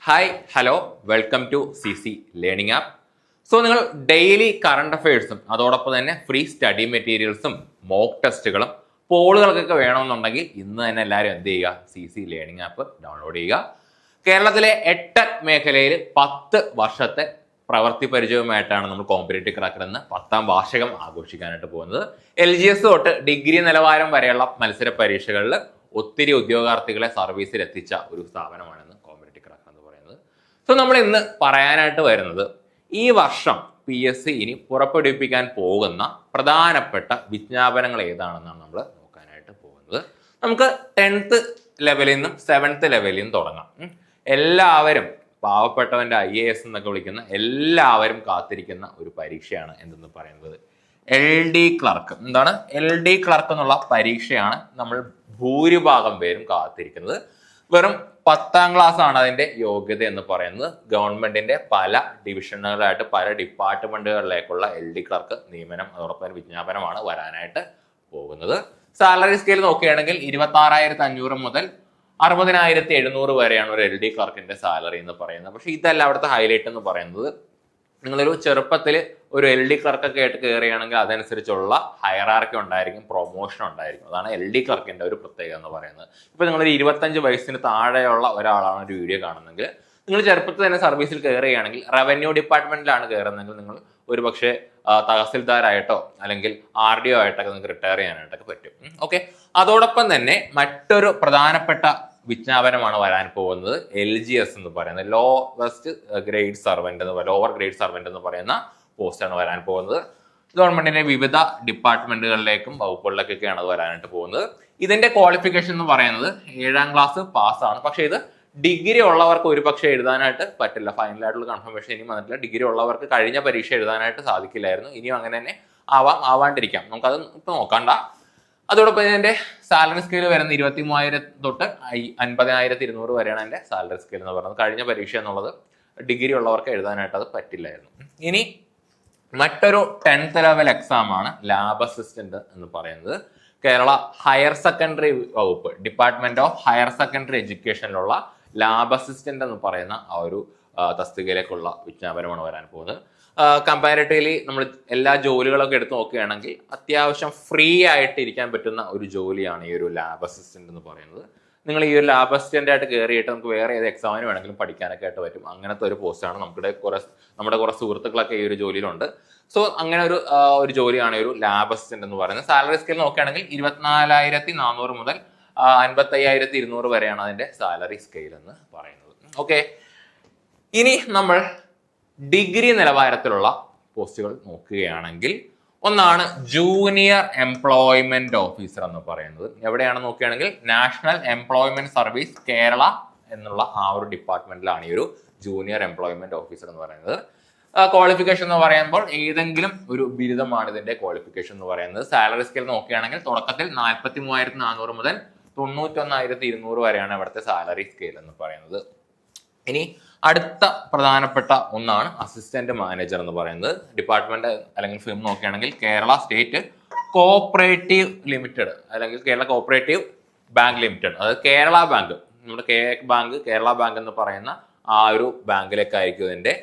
Hi hello welcome to CC learning app. So നിങ്ങൾ daily current അഫയേഴ്സും അതോടൊപ്പം തന്നെ ഫ്രീ സ്റ്റഡി മെറ്റീരിയൽസും മോക്ക് ടെസ്റ്റുകളും പോളുകൾക്കൊക്കെ വേണമെന്നുണ്ടെങ്കിൽ ഇന്ന് തന്നെ എല്ലാവരും എന്ത് ചെയ്യുക, CC ലേണിംഗ് ആപ്പ് ഡൗൺലോഡ് ചെയ്യുക. കേരളത്തിലെ 8 മേഖലയിൽ 10 വർഷത്തെ പ്രവൃത്തി പരിചയവുമായിട്ടാണ് നമ്മൾ കോമ്പറ്റേറ്റീവ് ക്രാക്കർ എന്ന 10ാം വാർഷികം ആഘോഷിക്കാനായിട്ട് പോകുന്നത്. LGS തൊട്ട് ഡിഗ്രി നിലവാരം വരെയുള്ള മത്സര പരീക്ഷകളിൽ ഒത്തിരി ഉദ്യോഗാർത്ഥികളെ സർവീസിൽ എത്തിച്ച ഒരു സ്ഥാപനമാണെന്ന് കോമ്പറ്റേറ്റീവ് ക്രാക്കർ എന്ന് പറയുന്നത്. സോ നമ്മൾ ഇന്ന് പറയാനായിട്ട് വരുന്നത് ഈ വർഷം PSC ഇനി പുറപ്പെടുവിപ്പിക്കാൻ പോകുന്ന പ്രധാനപ്പെട്ട വിജ്ഞാപനങ്ങൾ ഏതാണെന്നാണ് നമ്മൾ നോക്കാനായിട്ട് പോകുന്നത്. നമുക്ക് 10th ലെവലിൽ നിന്നും 7th ലെവലിൽ നിന്നും തുടങ്ങാം. എല്ലാവരും പാവപ്പെട്ടവന്റെ IAS എന്നൊക്കെ വിളിക്കുന്ന എല്ലാവരും കാത്തിരിക്കുന്ന ഒരു പരീക്ഷയാണ് എന്തെന്ന് പറയുന്നത് LD ക്ലർക്ക്. എന്താണ് LD ക്ലർക്ക് എന്നുള്ള പരീക്ഷയാണ് നമ്മൾ ഭൂരിഭാഗം പേരും കാത്തിരിക്കുന്നത്. വെറും 10ാം ക്ലാസ് ആണ് അതിന്റെ യോഗ്യത എന്ന് പറയുന്നത്. ഗവൺമെന്റിന്റെ പല ഡിവിഷനുകളായിട്ട് പല ഡിപ്പാർട്ട്മെന്റുകളിലേക്കുള്ള LD ക്ലർക്ക് നിയമനം അതോടൊപ്പം വിജ്ഞാപനമാണ് വരാനായിട്ട് പോകുന്നത്. സാലറി സ്കെയിൽ നോക്കുകയാണെങ്കിൽ 26,500 മുതൽ 60,700 വരെയാണ് ഒരു LD ക്ലർക്കിന്റെ സാലറി എന്ന് പറയുന്നത്. പക്ഷെ ഇതല്ല അവിടുത്തെ ഹൈലൈറ്റ് എന്ന് പറയുന്നത്. നിങ്ങളൊരു ചെറുപ്പത്തിൽ ഒരു LD ക്ലർക്കൊക്കെ ആയിട്ട് കയറുകയാണെങ്കിൽ അതനുസരിച്ചുള്ള ഹയറാർക്കി ഉണ്ടായിരിക്കും, പ്രൊമോഷൻ ഉണ്ടായിരിക്കും. അതാണ് LD ക്ലർക്കിന്റെ ഒരു പ്രത്യേകത എന്ന് പറയുന്നത്. ഇപ്പൊ നിങ്ങളൊരു 25 വയസ്സിന് താഴെയുള്ള ഒരാളാണ് ഒരു വീഡിയോ കാണുന്നെങ്കിൽ, നിങ്ങൾ ചെറുപ്പത്തിൽ തന്നെ സർവീസിൽ കയറുകയാണെങ്കിൽ റവന്യൂ ഡിപ്പാർട്ട്മെന്റിലാണ് കയറുന്നതെങ്കിൽ നിങ്ങൾ ഒരു പക്ഷേ തഹസിൽദാരായിട്ടോ അല്ലെങ്കിൽ RDO ആയിട്ടൊക്കെ നിങ്ങൾക്ക് റിട്ടയർ ചെയ്യാനായിട്ടൊക്കെ പറ്റും. ഓക്കെ, അതോടൊപ്പം തന്നെ മറ്റൊരു പ്രധാനപ്പെട്ട വിജ്ഞാപനമാണ് വരാൻ പോകുന്നത് LGS എന്ന് പറയുന്നത് ലോവർ ഗ്രേഡ് സർവന്റ് എന്ന് പറയുന്ന പോസ്റ്റാണ് വരാൻ പോകുന്നത്. ഗവൺമെന്റിന്റെ വിവിധ ഡിപ്പാർട്ട്മെന്റുകളിലേക്കും വകുപ്പുകളിലേക്കൊക്കെയാണ് അത് വരാനായിട്ട് പോകുന്നത്. ഇതിന്റെ ക്വാളിഫിക്കേഷൻ എന്ന് പറയുന്നത് 7ാം ക്ലാസ് പാസ്സാണ്. പക്ഷേ ഇത് ഡിഗ്രി ഉള്ളവർക്ക് ഒരു പക്ഷേ എഴുതാനായിട്ട് പറ്റില്ല. ഫൈനലായിട്ടുള്ള കൺഫർമേഷൻ ഇനിയും വന്നിട്ടില്ല. ഡിഗ്രി ഉള്ളവർക്ക് കഴിഞ്ഞ പരീക്ഷ എഴുതാനായിട്ട് സാധിക്കില്ലായിരുന്നു. ഇനിയും അങ്ങനെ തന്നെ ആവാണ്ടിരിക്കാം. നമുക്കത് ഇപ്പൊ നോക്കണ്ട. അതോടൊപ്പം ഇതിന്റെ സാലറി സ്കെയിൽ വരുന്നത് 23,000 തൊട്ട് 50,200 വരെയാണ് എൻ്റെ സാലറി സ്കെയിൽ എന്ന് പറയുന്നത്. കഴിഞ്ഞ പരീക്ഷ എന്നുള്ളത് ഡിഗ്രി ഉള്ളവർക്ക് എഴുതാനായിട്ട് അത് പറ്റില്ലായിരുന്നു. ഇനി മറ്റൊരു 10th ലെവൽ എക്സാം ആണ് ലാബ് അസിസ്റ്റന്റ് എന്ന് പറയുന്നത്. കേരള ഹയർ സെക്കൻഡറി വകുപ്പ് ഡിപ്പാർട്ട്മെന്റ് ഓഫ് ഹയർ സെക്കൻഡറി എഡ്യൂക്കേഷനിലുള്ള ലാബ് അസിസ്റ്റന്റ് എന്ന് പറയുന്ന ആ ഒരു തസ്തികയിലേക്കുള്ള വിജ്ഞാപനമാണ് വരാൻ പോകുന്നത്. കമ്പാരിറ്റീവ്ലി നമ്മൾ എല്ലാ ജോലികളൊക്കെ എടുത്ത് നോക്കുകയാണെങ്കിൽ അത്യാവശ്യം ഫ്രീ ആയിട്ട് ഇരിക്കാൻ പറ്റുന്ന ഒരു ജോലിയാണ് ഈ ഒരു ലാബ് അസിസ്റ്റന്റ് എന്ന് പറയുന്നത്. നിങ്ങൾ ഈ ഒരു ലാബ് അസിസ്റ്റന്റ് ആയിട്ട് കയറിയിട്ട് നമുക്ക് വേറെ ഏത് എക്സാമിന് വേണമെങ്കിലും പഠിക്കാനൊക്കെ ആയിട്ട് പറ്റും. അങ്ങനത്തെ ഒരു പോസ്റ്റാണ്. നമ്മുടെ കുറെ സുഹൃത്തുക്കളൊക്കെ ഈ ഒരു ജോലിയിലുണ്ട്. സോ അങ്ങനെ ഒരു ജോലിയാണ് ഒരു ലാബ് അസിസ്റ്റന്റ് എന്ന് പറയുന്നത്. സാലറി സ്കെയിൽ നോക്കുകയാണെങ്കിൽ 24,400 മുതൽ 55,200 വരെയാണ് അതിന്റെ സാലറി സ്കെയിൽ എന്ന് പറയുന്നത്. ഓക്കെ, ഇനി നമ്മൾ ഡിഗ്രി നിലവാരത്തിലുള്ള പോസ്റ്റുകൾ നോക്കുകയാണെങ്കിൽ ഒന്നാണ് ജൂനിയർ എംപ്ലോയ്മെന്റ് ഓഫീസർ എന്ന് പറയുന്നത്. എവിടെയാണ് നോക്കുകയാണെങ്കിൽ നാഷണൽ എംപ്ലോയ്മെന്റ് സർവീസ് കേരള എന്നുള്ള ആ ഒരു ഡിപ്പാർട്ട്മെന്റിലാണ് ഈ ഒരു ജൂനിയർ എംപ്ലോയ്മെന്റ് ഓഫീസർ എന്ന് പറയുന്നത്. ക്വാളിഫിക്കേഷൻ എന്ന് പറയുമ്പോൾ ഏതെങ്കിലും ഒരു ബിരുദമാണ് ഇതിന്റെ ക്വാളിഫിക്കേഷൻ എന്ന് പറയുന്നത്. സാലറി സ്കെയിൽ നോക്കുകയാണെങ്കിൽ തുടക്കത്തിൽ 43,400 മുതൽ 91,200 വരെയാണ് ഇവിടുത്തെ സാലറി സ്കെയിൽ എന്ന് പറയുന്നത്. ഇനി അടുത്ത പ്രധാനപ്പെട്ട ഒന്നാണ് അസിസ്റ്റന്റ് മാനേജർ എന്ന് പറയുന്നത്. ഡിപ്പാർട്ട്മെന്റ് അല്ലെങ്കിൽ ഫിം നോക്കുകയാണെങ്കിൽ കേരള സ്റ്റേറ്റ് കോഓപ്പറേറ്റീവ് ലിമിറ്റഡ് അല്ലെങ്കിൽ കേരള കോഓപ്പറേറ്റീവ് ബാങ്ക് ലിമിറ്റഡ്, അതായത് കേരള ബാങ്ക്, നമ്മുടെ കേരള ബാങ്ക് എന്ന് പറയുന്ന ആ ഒരു ബാങ്കിലേക്കായിരിക്കും ഇതിന്റെ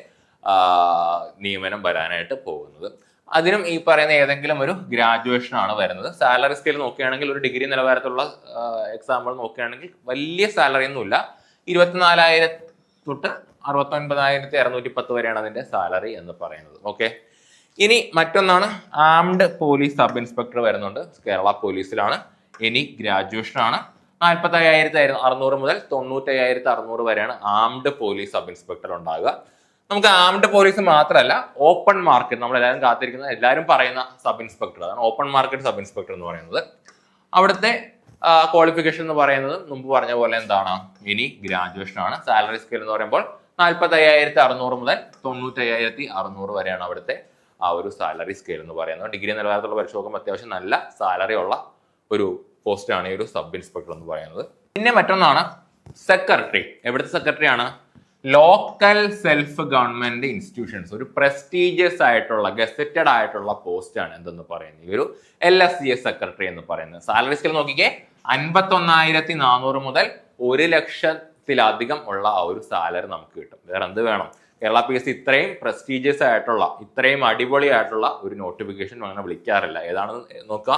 നിയമനം വരാനായിട്ട് പോകുന്നത്. അതിനും ഈ പറയുന്ന ഏതെങ്കിലും ഒരു ഗ്രാജുവേഷൻ ആണ് വരുന്നത്. സാലറി സ്കെയിൽ നോക്കുകയാണെങ്കിൽ ഒരു ഡിഗ്രി നിലവാരത്തിലുള്ള എക്സാമ്പിൾ നോക്കുകയാണെങ്കിൽ വലിയ സാലറി ഒന്നുമില്ല. 24,000 തൊട്ട് 69,610 വരെയാണ് അതിന്റെ സാലറി എന്ന് പറയുന്നത്. ഓക്കെ, ഇനി മറ്റൊന്നാണ് ആംഡ് പോലീസ് സബ് ഇൻസ്പെക്ടർ വരുന്നുണ്ട്. കേരള പോലീസിലാണ്. ഇനി ഗ്രാജുവേഷൻ ആണ്. 45,600 മുതൽ 95,600 വരെയാണ് ആംഡ് പോലീസ് സബ് ഇൻസ്പെക്ടർ ഉണ്ടാകുക. നമുക്ക് ആംഡ് പോലീസ് മാത്രമല്ല, ഓപ്പൺ മാർക്കറ്റ്, നമ്മൾ എല്ലാവരും കാത്തിരിക്കുന്ന എല്ലാവരും പറയുന്ന സബ് ഇൻസ്പെക്ടർ, അതാണ് ഓപ്പൺ മാർക്കറ്റ് സബ് ഇൻസ്പെക്ടർ എന്ന് പറയുന്നത്. അവിടുത്തെ ക്വാളിഫിക്കേഷൻ എന്ന് പറയുന്നത് മുമ്പ് പറഞ്ഞ പോലെ എന്താണ്, ഇനി ഗ്രാജുവേഷൻ ആണ്. സാലറി സ്കെയിൽ എന്ന് പറയുമ്പോൾ 45,600 മുതൽ 95,600 വരെയാണ് അവിടുത്തെ ആ ഒരു സാലറി സ്കെയിൽ എന്ന് പറയുന്നത്. ഡിഗ്രി നിലവാരത്തിലുള്ള പരീക്ഷ നോക്കുമ്പോൾ അത്യാവശ്യം നല്ല സാലറി ഉള്ള ഒരു പോസ്റ്റാണ് ഈ ഒരു സബ് ഇൻസ്പെക്ടർ എന്ന് പറയുന്നത്. പിന്നെ മറ്റൊന്നാണ് സെക്രട്ടറി. എവിടുത്തെ സെക്രട്ടറിയാണ്? ലോക്കൽ സെൽഫ് ഗവൺമെന്റ് ഇൻസ്റ്റിറ്റ്യൂഷൻസ്, ഒരു പ്രസ്റ്റീജിയസ് ആയിട്ടുള്ള ഗസറ്റഡ് ആയിട്ടുള്ള പോസ്റ്റാണ് എന്തെന്ന് പറയുന്നത് ഈ ഒരു LSCS സെക്രട്ടറി എന്ന് പറയുന്നത്. സാലറി സ്കെയിൽ നോക്കിക്കേ, 51,400 മുതൽ 1,00,000 ലക്ഷത്തിലധികം ഉള്ള ആ ഒരു സാലറി നമുക്ക് കിട്ടും. വേറെ എന്ത് വേണം? കേരള PSC ഇത്രയും പ്രസ്റ്റീജിയസ് ആയിട്ടുള്ള, ഇത്രയും അടിപൊളിയായിട്ടുള്ള ഒരു നോട്ടിഫിക്കേഷൻ അങ്ങനെ വിളിക്കാറില്ല. ഏതാണെന്ന് നോക്കുക,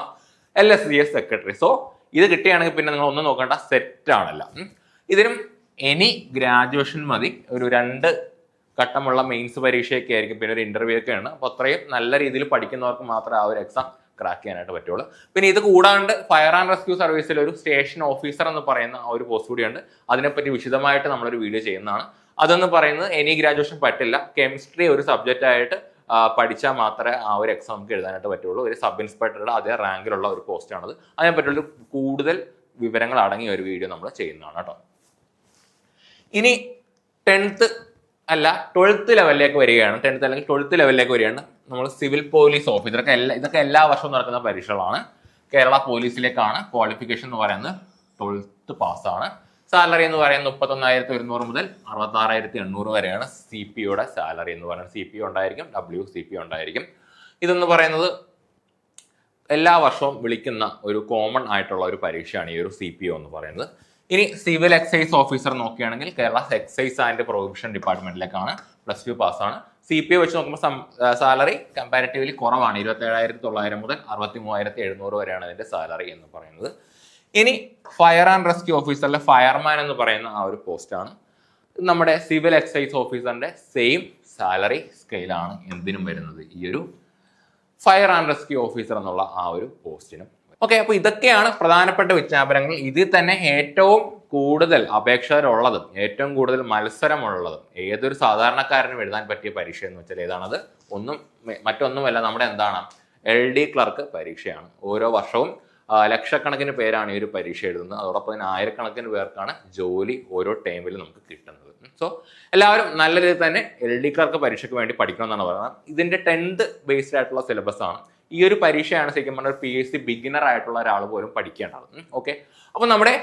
LSDS സെക്രട്ടറി. സോ ഇത് കിട്ടുകയാണെങ്കിൽ പിന്നെ നിങ്ങൾ ഒന്നും നോക്കേണ്ട, സെറ്റ് ആണല്ല. ഇതിനും എനി ഗ്രാജുവേഷൻ മതി. ഒരു 2 ഘട്ടമുള്ള മെയിൻസ് പരീക്ഷയൊക്കെ ആയിരിക്കും, പിന്നെ ഒരു ഇന്റർവ്യൂ ഒക്കെ ആണ്. അപ്പോൾ അത്രയും നല്ല രീതിയിൽ പഠിക്കുന്നവർക്ക് മാത്രമേ ആ ഒരു എക്സാം ക്രാക്ക് ചെയ്യാനായിട്ട് പറ്റുള്ളൂ. പിന്നെ ഇത് കൂടാണ്ട് ഫയർ ആൻഡ് റെസ്ക്യൂ സർവീസിൽ ഒരു സ്റ്റേഷൻ ഓഫീസർ എന്ന് പറയുന്ന ആ ഒരു പോസ്റ്റ് കൂടിയുണ്ട്. അതിനെപ്പറ്റി വിശദമായിട്ട് നമ്മളൊരു വീഡിയോ ചെയ്യുന്നതാണ്. അതെന്ന് പറയുന്നത് എനി ഗ്രാജുവേഷൻ പറ്റില്ല, കെമിസ്ട്രി ഒരു സബ്ജക്റ്റ് ആയിട്ട് പഠിച്ചാൽ മാത്രമേ ആ ഒരു എക്സാം നമുക്ക് എഴുതാനായിട്ട് പറ്റുള്ളൂ. ഒരു സബ് ഇൻസ്പെക്ടറുടെ അതേ റാങ്കിലുള്ള ഒരു പോസ്റ്റാണത്. അതിനെപ്പറ്റിയുള്ള കൂടുതൽ വിവരങ്ങൾ അടങ്ങിയ ഒരു വീഡിയോ നമ്മൾ ചെയ്യുന്നതാണ് കേട്ടോ. ഇനി 10th അല്ല 12th ലെവലിലേക്ക് വരികയാണ്. 10th അല്ലെങ്കിൽ 12th ലെവലിലേക്ക് വരികയാണ്. നമ്മൾ സിവിൽ പോലീസ് ഓഫീസർ, ഇതൊക്കെ എല്ലാ വർഷവും നടക്കുന്ന പരീക്ഷകളാണ്. കേരള പോലീസിലേക്കാണ്. ക്വാളിഫിക്കേഷൻ എന്ന് പറയുന്നത് 12th പാസ്സാണ്. സാലറി എന്ന് പറയുന്നത് 31,100 മുതൽ 66,800 വരെയാണ് CPOയുടെ സാലറി എന്ന് പറയുന്നത്. CPO ഉണ്ടായിരിക്കും, WCPO ഉണ്ടായിരിക്കും. ഇതെന്ന് പറയുന്നത് എല്ലാ വർഷവും വിളിക്കുന്ന ഒരു കോമൺ ആയിട്ടുള്ള ഒരു പരീക്ഷയാണ് ഈ ഒരു CPO എന്ന് പറയുന്നത്. ഇനി സിവിൽ എക്സൈസ് ഓഫീസർ നോക്കുകയാണെങ്കിൽ കേരള എക്സൈസ് ആൻഡ് പ്രൊഹിബിഷൻ ഡിപ്പാർട്ട്മെന്റിലേക്കാണ്. +2 പാസ്സാണ്. CPO വെച്ച് നോക്കുമ്പോൾ സാലറി കമ്പാരിറ്റീവ്ലി കുറവാണ്. 27,900 മുതൽ 63,700 വരെയാണ് ഇതിന്റെ സാലറി എന്ന് പറയുന്നത്. ഇനി ഫയർ ആൻഡ് റെസ്ക്യൂ ഓഫീസറിലെ ഫയർമാൻ എന്ന് പറയുന്ന ആ ഒരു പോസ്റ്റാണ്. നമ്മുടെ സിവിൽ എക്സൈസ് ഓഫീസറിന്റെ സെയിം സാലറി സ്കെയിലാണ് എന്തിനും വരുന്നത്, ഈ ഒരു ഫയർ ആൻഡ് റെസ്ക്യൂ ഓഫീസർ എന്നുള്ള ആ ഒരു പോസ്റ്റിനും. ഓക്കെ, അപ്പോൾ ഇതൊക്കെയാണ് പ്രധാനപ്പെട്ട വിജ്ഞാപനങ്ങൾ. ഇതിൽ തന്നെ ഏറ്റവും കൂടുതൽ അപേക്ഷകരുള്ളതും ഏറ്റവും കൂടുതൽ മത്സരമുള്ളതും ഏതൊരു സാധാരണക്കാരനും എഴുതാൻ പറ്റിയ പരീക്ഷ എന്ന് വെച്ചാൽ ഏതാണത്? മറ്റൊന്നുമല്ല, നമ്മുടെ എന്താണ് LD ക്ലർക്ക് പരീക്ഷയാണ്. ഓരോ വർഷവും ലക്ഷക്കണക്കിന് പേരാണ് ഈ ഒരു പരീക്ഷ എഴുതുന്നത്. അതോടൊപ്പം തന്നെ ആയിരക്കണക്കിന് പേർക്കാണ് ജോലി ഓരോ ടൈമിൽ നമുക്ക് കിട്ടുന്നത്. സോ എല്ലാവരും നല്ല രീതിയിൽ തന്നെ LD ക്ലർക്ക് പരീക്ഷയ്ക്ക് വേണ്ടി പഠിക്കണമെന്നാണ് പറയുന്നത്. ഇതിന്റെ 10th ബേസ്ഡ് ആയിട്ടുള്ള സിലബസ് ആണ്. ഈ ഒരു പരീക്ഷയാണ് ശരിക്കും പറഞ്ഞാൽ PSC ബിഗിനർ ആയിട്ടുള്ള ഒരാൾ പോലും പഠിക്കേണ്ടത്. ഓക്കെ, അപ്പോൾ നമ്മുടെ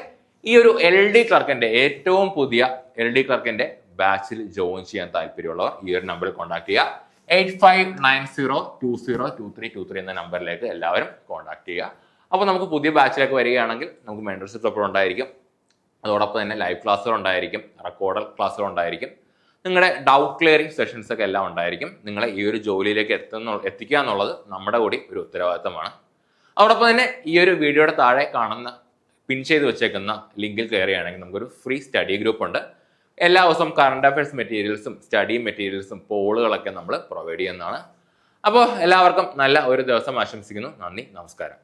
ഈ ഒരു LD ക്ലർക്കിന്റെ ഏറ്റവും പുതിയ LD ക്ലർക്കിന്റെ ബാച്ചിൽ ജോയിൻ ചെയ്യാൻ താല്പര്യമുള്ളവർ ഈ ഒരു നമ്പറിൽ കോൺടാക്ട് ചെയ്യുക. 8590202323 എന്ന നമ്പറിലേക്ക് എല്ലാവരും കോൺടാക്ട് ചെയ്യുക. അപ്പോൾ നമുക്ക് പുതിയ ബാച്ചിലേക്ക് വരികയാണെങ്കിൽ നമുക്ക് മെന്റർഷിപ്പ് സപ്പോർട്ട് ഉണ്ടായിരിക്കും. അതോടൊപ്പം തന്നെ ലൈവ് ക്ലാസ്സുകൾ ഉണ്ടായിരിക്കും, റെക്കോർഡഡ് ക്ലാസ്സുകൾ ഉണ്ടായിരിക്കും, നിങ്ങളുടെ ഡൗട്ട് ക്ലിയറിംഗ് സെഷൻസ് ഒക്കെ എല്ലാം ഉണ്ടായിരിക്കും. നിങ്ങളെ ഈ ഒരു ജോലിയിലേക്ക് എത്തിക്കുക എന്നുള്ളത് നമ്മുടെ കൂടി ഒരു ഉത്തരവാദിത്തമാണ്. അതോടൊപ്പം തന്നെ ഈ ഒരു വീഡിയോയുടെ താഴെ കാണുന്ന പിൻ ചെയ്ത് വെച്ചേക്കുന്ന ലിങ്കിൽ കയറുകയാണെങ്കിൽ നമുക്കൊരു ഫ്രീ സ്റ്റഡി ഗ്രൂപ്പ് ഉണ്ട്. എല്ലാ ദിവസവും കറണ്ട് അഫയേഴ്സ് മെറ്റീരിയൽസും സ്റ്റഡി മെറ്റീരിയൽസും പോളുകളൊക്കെ നമ്മൾ പ്രൊവൈഡ് ചെയ്യുന്നതാണ്. അപ്പോൾ എല്ലാവർക്കും നല്ല ഒരു ദിവസം ആശംസിക്കുന്നു. നന്ദി, നമസ്കാരം.